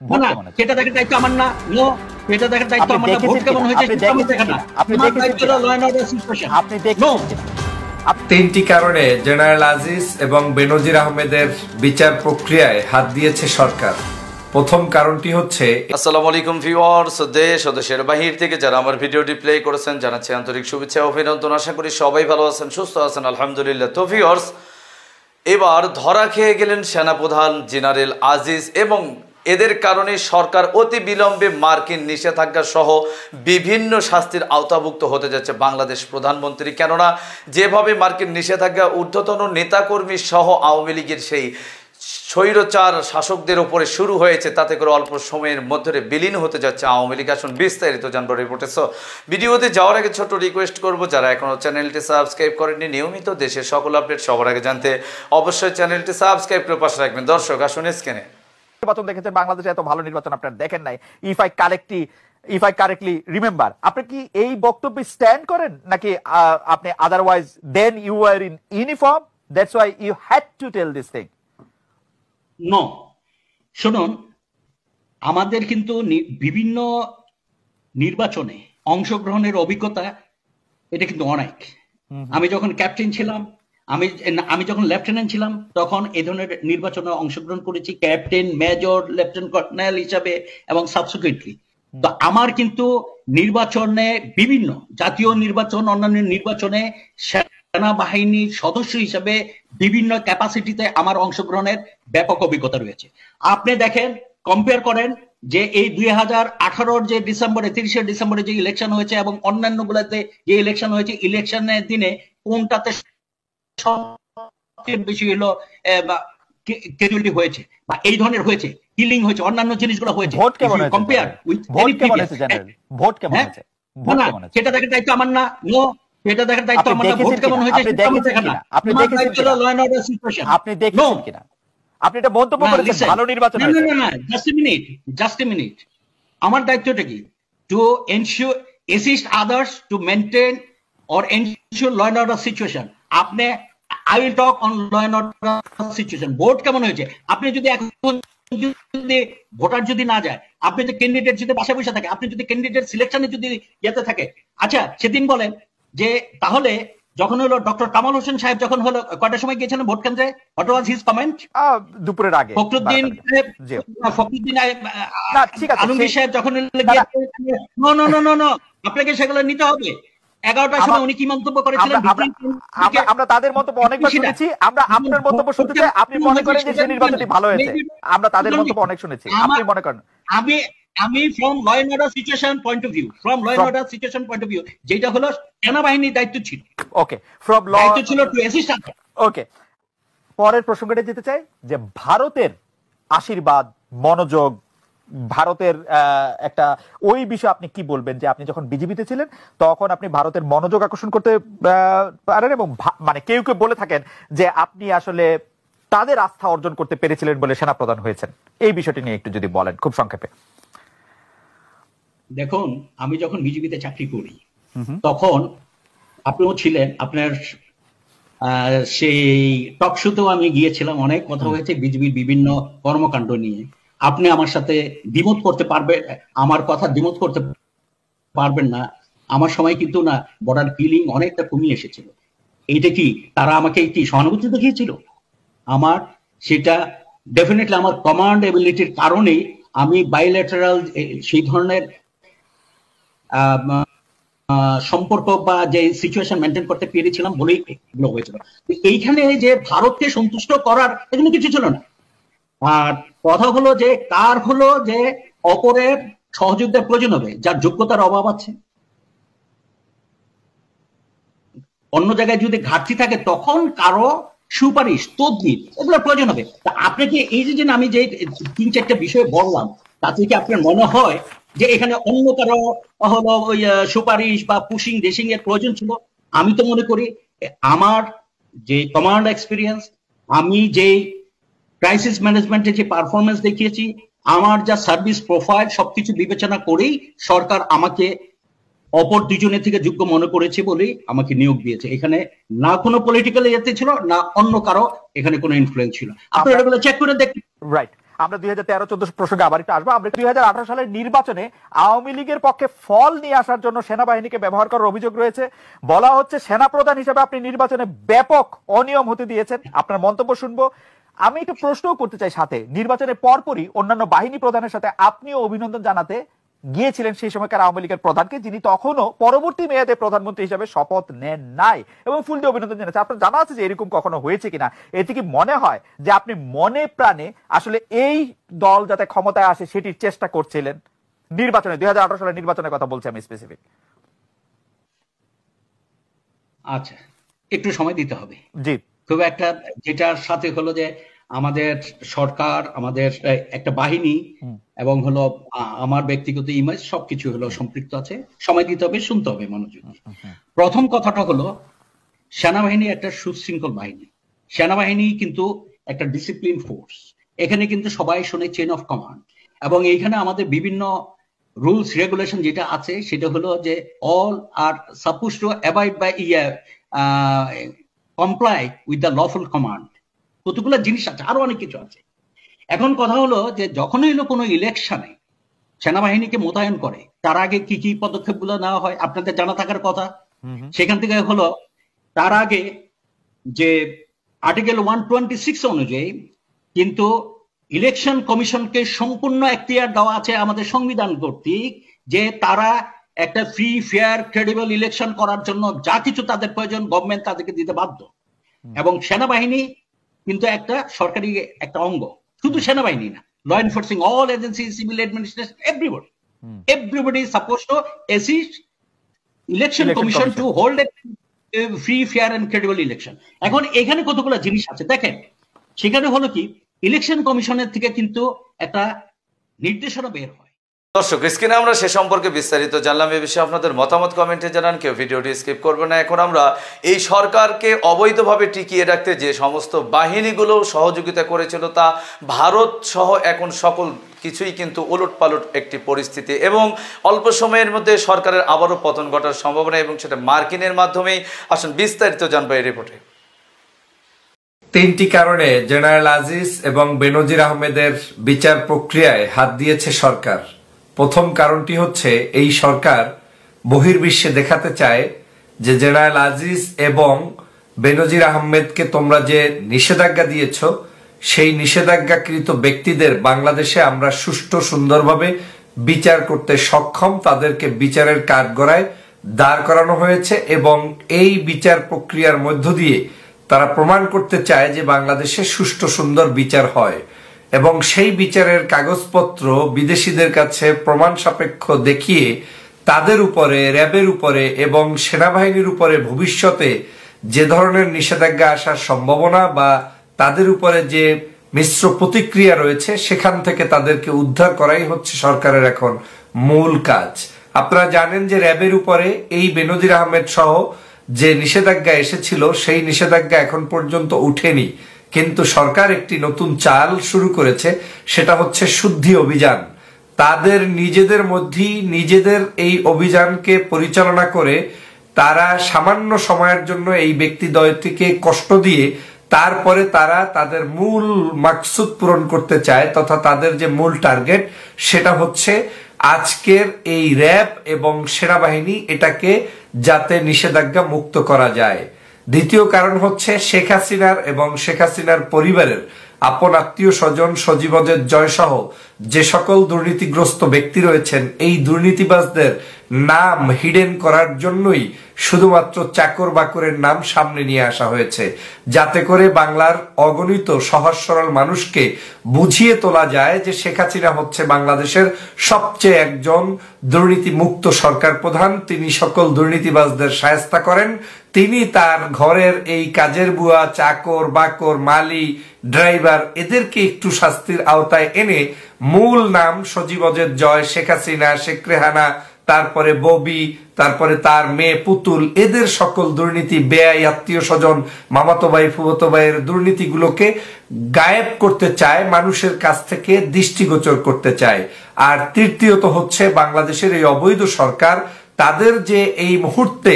না ভোট না, কেমন আছে? সেটা দেখার দায়িত্ব আমার না। নো, সেটা দেখার দায়িত্ব আপনি আমার না। ভোট দেখেছেন কেমন কিনা? হয়েছে আপনি সেটা আমার দেখেছেন দেখা না। কিনা? আপনি আমার দেখেছেন দায়িত্ব হলো কিনা? Law and order situation. আপনি নো, দেখেছেন কিনা? তিনটি কারণে জেনারেল আজিজ এবং বেনজির আহমেদের বিচার প্রক্রিয়ায় হাত দিয়েছে সরকার। প্রথম কারণটি হচ্ছে, আসসালামু আলাইকুম ভিউয়ার্স, দেশ ও দেশের বাহির থেকে যারা আমার ভিডিওটি প্লে করেছেন জানাচ্ছি আন্তরিক শুভেচ্ছা ও অভিনন্দন। আশা করি সবাই ভালো আছেন, সুস্থ আছেন, আলহামদুলিল্লাহ। তো ভিউয়ার্স, এবার ধরা খেয়ে গেলেন সেনাপ্রধান জেনারেল আজিজ এবং এদের কারণে সরকার অতি বিলম্বে মার্কিন নিষেধাজ্ঞা সহ বিভিন্ন শাস্তির আওতাভুক্ত হতে যাচ্ছে বাংলাদেশ প্রধানমন্ত্রী। কেননা যেভাবে মার্কিন নিষেধাজ্ঞা ঊর্ধ্বতন নেতাকর্মী সহ আওয়ামী লীগের সেই স্বৈরচার শাসকদের উপরে শুরু হয়েছে, তাতে করে অল্প সময়ের মধ্যে বিলীন হতে যাচ্ছে আওয়ামী লীগ। আসুন বিস্তারিত জানবো রিপোর্টে। সো ভিডিওতে যাওয়ার আগে ছোট্ট রিকোয়েস্ট করবো, যারা এখনও চ্যানেলটি সাবস্ক্রাইব করেননি, নিয়মিত দেশের সকল আপডেট সবার আগে জানতে অবশ্যই চ্যানেলটি সাবস্ক্রাইব করে পাশে রাখবেন। দর্শক আসুন স্ক্রিনে। নির্বাচন দেখেছেন, বাংলাদেশে এত ভালো নির্বাচন আপনারা দেখেন নাই। ইফ আই কারেক্টলি রিমেম্বার, আপনি কি এই বক্তব্যে স্ট্যান্ড করেন নাকি আপনি otherwise then you are in uniform, that's why you had to tell this thing? No, শুনুন, আমাদের কিন্তু বিভিন্ন নির্বাচনে অংশগ্রহণের অভিজ্ঞতা এটা কিন্তু অনেক। আমি যখন ক্যাপ্টেন ছিলাম, আমি যখন লেফটেন্যান্ট ছিলাম, তখন এই ধরনের নির্বাচনে অংশগ্রহণ করেছি ক্যাপ্টেন, মেজর, লেফটেন্যান্ট কর্নেল হিসাবে এবং সাবসিকুয়েন্টলি। তো আমার কিন্তু নির্বাচনে বিভিন্ন জাতীয় নির্বাচন, অন্যান্য নির্বাচনে সেনাবাহিনীর সদস্য হিসেবে বিভিন্ন ক্যাপাসিটিতে আমার অংশগ্রহণের ব্যাপক অভিজ্ঞতা রয়েছে। আপনি দেখেন, কম্পেয়ার করেন যে এই 2018 যে ডিসেম্বরে, 30 ডিসেম্বরে যে ইলেকশন হয়েছে এবং অন্যান্য গুলাতে যে ইলেকশন হয়েছে, ইলেকশনের দিনে কোনটাতে সবচেয়ে বেশি হলো ক্যাজুয়ালিটি হয়েছে বা এই ধরনের হয়েছে, কিলিং হয়েছে, অন্যান্য জিনিসগুলো হয়েছে। ভোট কেমন হয়েছে? কম্পেয়ার উইথ ভোট কেমন হয়েছে জেনারেল? ভোট কেমন হয়েছে? ভোট না, কেমন হয়েছে? সেটা দেখার দায়িত্ব আমার না। নো, সেটা দেখার দায়িত্ব আমার না। ভোট কেমন হয়েছে আপনি সেটা আমার দেখেছেন দেখা না। কিনা? আপনি আমার দেখেছেন দায়িত্ব হলো কিনা? Law and order situation. আপনি দেখেছেন কিনা? আপনি এটা মন্তব্য করেছেন ভালো নির্বাচন না হয়েছে। না না, জাস্ট এ মিনিট। আমার দায়িত্বটা কি? To ensure, assist others to maintain or ensure law and order situation. আপনি, I will talk on law and order situation. Vote কেমন হয়েছে, আপনি যদি এখন যদি ভোটার যদি না যায়, আপনি যে ক্যান্ডিডেট যদি বাসায় বসে থাকে, আপনি যদি ক্যান্ডিডেট সিলেকশনে যদি যেতে থাকে, আচ্ছা সেদিন বলেন যে তাহলে যখন হলো ডক্টর কামাল হোসেন সাহেব যখন হলো কয়টার সময় গিয়েছিলেন ভোট কেন্দ্রে, হোয়াট ওয়াজ হিজ কমেন্ট? দুপুরের আগে। ফখরুদ্দিন না, ঠিক আছে, আলমগীর সাহেব যখন আপনাকে সেগুলো নিতে হবে। 11টার সময় উনি কি মন্তব্য করেছিলেন? আমরা তাদের মন্তব্য অনেকবার শুনেছি। আমরা আপনার মন্তব্য শুনতে চাই। আপনি মনে করেন যে সেই নির্বাচনটি ভালো হয়েছে? আমরা তাদের মন্তব্য অনেক শুনেছি। আপনি মনে করেন? আমি from law and order situation point of view, যেটা হলো সেনাবাহিনীর দায়িত্ব ছিল। ওকে, ফ্রম ল দায়িত্ব ছিল টু অ্যাসিস্ট। ওকে, পরের প্রসঙ্গটা যেতে চাই যে ভারতের আশীর্বাদ, মনোযোগ, ভারতের একটা ওই বিষয়ে আপনি কি বলবেন যে আপনি যখন বিজেপিতে ছিলেন তখন আপনি ভারতের মনোযোগ আকর্ষণ করতে পারেন এবং মানে কেউ কেউ বলে থাকেন যে আপনি আসলে তাদের আস্থা অর্জন করতে পেরেছিলেন বলে সেনাপ্রধান হয়েছেন। এই বিষয়টি নিয়ে একটু যদি বলেন খুব সংক্ষেপে। দেখুন, আমি যখন বিজেপিতে চাকরি করি তখন আপনিও ছিলেন, আপনার সেই টক শোতেও আমি গিয়েছিলাম, অনেক কথা হয়েছে বিজেপির বিভিন্ন কর্মকাণ্ড নিয়ে। আপনি আমার সাথে দ্বিমত করতে পারবেন, আমার কথা দ্বিমত করতে পারবেন না। আমার সময় কিন্তু না বর্ডার কিলিং অনেকটা কমিয়ে এসেছিল। এইটা কি তারা আমাকে কি সহানুভূতি দেখিয়েছিল? আমার সেটা ডেফিনেটলি আমার কমান্ড এবিলিটির কারণে আমি বাইলেটারাল সেই ধরনের সম্পর্ক বা যে সিচুয়েশন মেনটেন করতে পেরেছিলাম বলেই এগুলো হয়েছিল। এইখানে যে ভারতকে সন্তুষ্ট করার এখানে কিছু ছিল না। আর কথা হলো যে কার হলো যে অপরের সহযোগিতার প্রয়োজন হবে, যার যোগ্যতার অভাব আছে, অন্য জায়গায় যদি ঘাটতি থাকে তখন কারো সুপারিশ, তদবির এগুলোর প্রয়োজন হবে। তা আপনাকে এই যে আমি যে 3-4টা বিষয় বললাম, তাতে কি আপনার মনে হয় যে এখানে অন্য কারো হলো ওই সুপারিশ বা পুশিং ডেশিং এর প্রয়োজন ছিল? আমি তো মনে করি আমার যে কমান্ড এক্সপিরিয়েন্স, আমি যে ক্রাইসিস ম্যানেজমেন্টে যে পারফরমেন্স দেখিয়েছি, আমার যা সার্ভিস প্রোফাইল, সবকিছু বিবেচনা করেই সরকার আমাকে অপর দুজনের থেকে যোগ্য মনে করেছে বলেই আমাকে নিয়োগ দিয়েছে। এখানে না কোনো পলিটিক্যাল ইয়েতে ছিল, না অন্য কারো এখানে কোনো ইনফ্লুয়েন্স ছিল। আপনারা এগুলো চেক করে দেখুন। রাইট। আমরা 2013-14 প্রসঙ্গে আবার একটু আসবো। আমরা 2018 সালের নির্বাচনে আওয়ামী লীগের পক্ষে ফল নিয়ে আসার জন্য সেনাবাহিনীকে ব্যবহার করার অভিযোগ রয়েছে। বলা হচ্ছে সেনাপ্রধান হিসেবে আপনি নির্বাচনে ব্যাপক অনিয়ম হতে দিয়েছেন। আপনার মন্তব্য শুনবো। আমি একটু প্রশ্নও করতে চাই, সাথে নির্বাচনের পরপরই অন্যান্য বাহিনী প্রধানের সাথে আপনিও অভিনন্দন জানাতে গিয়েছিলেন সেই সময়কার আওয়ামী লীগের প্রধানকে, যিনি তখনও পরবর্তী মেয়াদে প্রধানমন্ত্রী হিসেবে শপথ নেন নাই, এবং ফুল দিয়ে অভিনন্দন জানাচ্ছে। আপনার জানা আছে যে এরকম কখনো হয়েছে কিনা? এতে কি মনে হয় যে আপনি মনে প্রাণে আসলে এই দল যাতে ক্ষমতায় আসে সেটির চেষ্টা করছিলেন নির্বাচনে? 2018 সালের নির্বাচনের কথা বলছি আমি স্পেসিফিক। আচ্ছা, একটু সময় দিতে হবে। জি, খুব একটা যেটার সাথে হলো যে আমাদের সরকার, আমাদের একটা বাহিনী এবং হলো আমার ব্যক্তিগত ইমেজ সবকিছু হলো সম্পৃক্ত আছে। সময় দিতে হবে, শুনতে হবে মনোযোগ। প্রথম কথাটা হলো সেনাবাহিনী একটা সুশৃঙ্খল বাহিনী। সেনাবাহিনী কিন্তু একটা ডিসিপ্লিন ফোর্স। এখানে কিন্তু সবাই শোনে চেইন অফ কমান্ড, এবং এইখানে আমাদের বিভিন্ন রুলস রেগুলেশন যেটা আছে সেটা হলো যে all are suppose to avoid by comply with the lawful command. কতগুলো জিনিস আছে, আরো অনেক কিছু আছে। এখন কথা হলো যে যখনই হলো কোনো ইলেকশনে সেনাবাহিনীকে মোতায়েন করে তার আগে কি কি পদক্ষেপগুলো নেওয়া হয় আপনাদের জানা থাকার কথা। সেখান থেকে হলো তার আগে যে আর্টিকেল 126 অনুযায়ী কিন্তু ইলেকশন কমিশনকে সম্পূর্ণ এখতিয়ার দেওয়া আছে আমাদের সংবিধান কর্তৃক, যে তারা একটা ফ্রি ফেয়ার ক্রেডিবল ইলেকশন করার জন্য যা কিছু তাদের প্রয়োজন গভর্নমেন্ট তাদেরকে দিতে বাধ্য। এবং সেনাবাহিনী কিন্তু একটা সরকারি একটা অঙ্গ, শুধু সেনাবাহিনী না, law enforcing all agency, civil administration, everybody is supposed to assist election commission to hold a free, fair and credible election. এখন এখানে কতগুলো জিনিস আছে দেখেন। সেখানে হলো কি, ইলেকশন কমিশনের থেকে কিন্তু একটা নির্দেশনা বের হয়। দর্শক, স্ক্রিনে আমরা সে সম্পর্কে বিস্তারিত জানলাম। এ বিষয়ে আপনাদের মতামত কমেন্টে জানান, কেউ ভিডিওটি স্কিপ করবে না। এখন আমরা এই সরকারকে অবৈধভাবে টিকিয়ে রাখতে যে সমস্ত বাহিনীগুলো সহযোগিতা করেছিল তা ভারত সহ এখন সকল কিছুই কিন্তু উলটপালট একটি পরিস্থিতি, এবং অল্প সময়ের মধ্যে সরকারের আবারও পতন ঘটার সম্ভাবনা, এবং সেটা মার্কিনের মাধ্যমেই। আসুন বিস্তারিত জানবো এই রিপোর্টে। 3টি কারণে জেনারেল আজিজ এবং বেনজির আহমেদের বিচার প্রক্রিয়ায় হাত দিয়েছে সরকার। প্রথম কারণটি হচ্ছে এই সরকার বহির্বিশ্বে দেখাতে চায় যে জেনারেল আজিজ এবং বেনজির আহমেদকে তোমরা যে নিষেধাজ্ঞা দিয়েছ সেই নিষেধাজ্ঞাকৃত ব্যক্তিদের বাংলাদেশে আমরা সুষ্ঠু সুন্দরভাবে বিচার করতে সক্ষম, তাদেরকে বিচারের কাঠগড়ায় দাঁড় করানো হয়েছে, এবং এই বিচার প্রক্রিয়ার মধ্য দিয়ে তারা প্রমাণ করতে চায় যে বাংলাদেশে সুষ্ঠু সুন্দর বিচার হয়, এবং সেই বিচারের কাগজপত্র বিদেশিদের কাছে প্রমাণ সাপেক্ষ দেখিয়ে তাদের উপরে, র্যাবের উপরে এবং সেনাবাহিনীর উপরে ভবিষ্যতে যে ধরনের নিষেধাজ্ঞা আসার সম্ভাবনা বা তাদের উপরে যে মিশ্র প্রতিক্রিয়া রয়েছে সেখান থেকে তাদেরকে উদ্ধার করাই হচ্ছে সরকারের এখন মূল কাজ। আপনারা জানেন যে র্যাবের উপরে এই বেনজির আহমেদ সহ যে নিষেধাজ্ঞা এসেছিল সেই নিষেধাজ্ঞা এখন পর্যন্ত উঠেনি, কিন্তু সরকার একটি নতুন চাল শুরু করেছে, সেটা হচ্ছে শুদ্ধি অভিযান। তাদের নিজেদের মধ্যেই নিজেদের এই অভিযানকে পরিচালনা করে তারা সামান্য সময়ের জন্য এই ব্যক্তিদ্বয়টিকে কষ্ট দিয়ে তারপরে তারা তাদের মূল মাকসুদ পূরণ করতে চায়, তথা তাদের যে মূল টার্গেট সেটা হচ্ছে আজকের এই র্যাব এবং সেনাবাহিনী এটাকে যাতে নিষেধাজ্ঞা মুক্ত করা যায়। দ্বিতীয় কারণ হচ্ছে শেখ হাসিনার এবং শেখ হাসিনার পরিবারের আপন আত্মীয় স্বজন, সজীবদের জয় সহ যে সকল দুর্নীতিগ্রস্ত ব্যক্তি রয়েছেন, এই দুর্নীতিবাজদের নাম হিডেন করার জন্যই শুধুমাত্র চাকর বাকরের নাম সামনে নিয়ে আসা হয়েছে, যাতে করে বাংলার অগণিত সহজ সরল মানুষকে বুঝিয়ে তোলা যায় যে শেখ হাসিনা হচ্ছে বাংলাদেশের সবচেয়ে একজন দুর্নীতি মুক্ত সরকার প্রধান। তিনি সকল দুর্নীতিবাজদের শায়েস্তা করেন, তিনি তার ঘরের এই কাজের বুয়া, চাকর বাকর, মালি, ড্রাইভার এদেরকে একটু শাস্তির আওতায় এনে মূল নাম সজীবদের জয়, শেখ হাসিনা, শেখ রেহানা, তারপরে ববি, তারপরে তার মেয়ে পুতুল, এদের সকল দুর্নীতি, বেয়াই আত্মীয় স্বজন, মামাতো ভাই, ফুফাতো ভাইয়ের দুর্নীতিগুলোকে গায়েব করতে চায়, মানুষের কাছ থেকে দৃষ্টিগোচর করতে চায়। আর তৃতীয়ত হচ্ছে বাংলাদেশের এই অবৈধ সরকার তাদের যে এই মুহূর্তে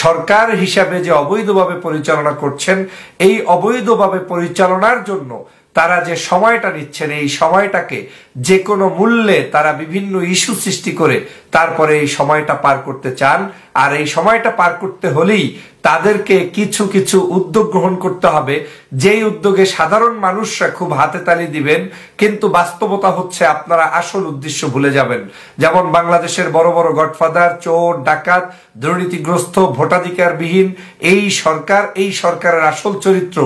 সরকার হিসাবে যে অবৈধভাবে পরিচালনা করছেন, এই অবৈধভাবে পরিচালনার জন্য তারা যে সময়টা নিচ্ছেন এই সময়টাকে যে কোনো মূল্যে তারা বিভিন্ন ইস্যু সৃষ্টি করে তারপরে এই সময়টা পার করতে চান। আর এই সময়টা পার করতে হলেই তাদেরকে কিছু কিছু উদ্যোগ গ্রহণ করতে হবে, যেই উদ্যোগে সাধারণ মানুষরা খুব হাতে তালি দিবেন, কিন্তু বাস্তবতা হচ্ছে আপনারা আসল উদ্দেশ্য ভুলে যাবেন। যেমন বাংলাদেশের বড় বড় গডফাদার, চোর, ডাকাত, দুর্নীতিগ্রস্ত, ভোটাধিকারবিহীন এই সরকারের আসল চরিত্র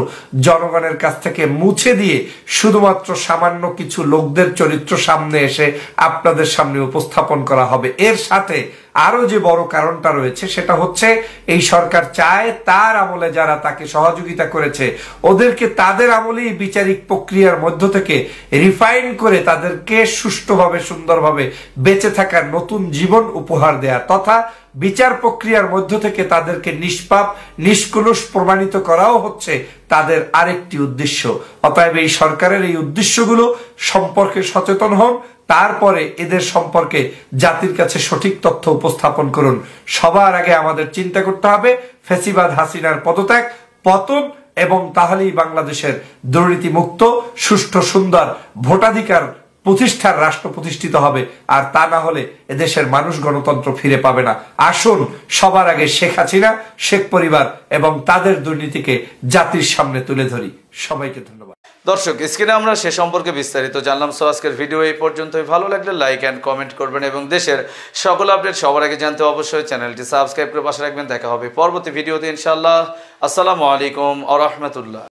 জনগণের কাছ থেকে মুছে দিয়ে শুধুমাত্র সামান্য কিছু লোকদের চরিত্র সামনে এসে আপনাদের সামনে উপস্থাপন করা হবে। এর সাথে আরো যে বড় কারণটা রয়েছে সেটা হচ্ছে এই সরকার চায় তার আমলে যারা তাকে সহযোগিতা করেছে ওদেরকে তাদের আমলেই বিচারিক প্রক্রিয়ার মধ্য থেকে রিফাইন করে তাদেরকে সুষ্ঠুভাবে সুন্দরভাবে বেঁচে থাকার নতুন জীবন উপহার দেয়া তথা বিচার প্রক্রিয়ার মধ্য থেকে তাদেরকে নিষ্পাপ নিষ্কলুষ প্রমাণিত করাও হচ্ছে তাদের আরেকটি উদ্দেশ্য। অতএব এই সরকারের এই উদ্দেশ্যগুলো সম্পর্কে সচেতন হন, তারপরে এদের সম্পর্কে জাতির কাছে সঠিক তথ্য উপস্থাপন করুন। সবার আগে আমাদের চিন্তা করতে হবে ফ্যাসিবাদ হাসিনার পদত্যাগ, পতন, এবং তাহলেই বাংলাদেশের দুর্নীতিমুক্ত সুষ্ঠু সুন্দর ভোটাধিকার প্রতিষ্ঠার রাষ্ট্র প্রতিষ্ঠিত হবে। আর তা না হলে এদেশের মানুষ গণতন্ত্র ফিরে পাবে না। আসুন সবার আগে শেখ হাসিনা, শেখ পরিবার এবং তাদের দুর্নীতিকে জাতির সামনে তুলে ধরি। সবাইকে ধন্যবাদ। দর্শক, স্ক্রিনে আমরা সে সম্পর্কে বিস্তারিত জানলাম। সো আজকের ভিডিও এই পর্যন্তই। ভালো লাগলে লাইক অ্যান্ড কমেন্ট করবেন এবং দেশের সকল আপডেট সবার আগে জানতে অবশ্যই চ্যানেলটি সাবস্ক্রাইব করে পাশে রাখবেন। দেখা হবে পরবর্তী ভিডিওতে ইনশাআল্লাহ। আসসালামু আলাইকুম ওয়া রাহমাতুল্লাহ।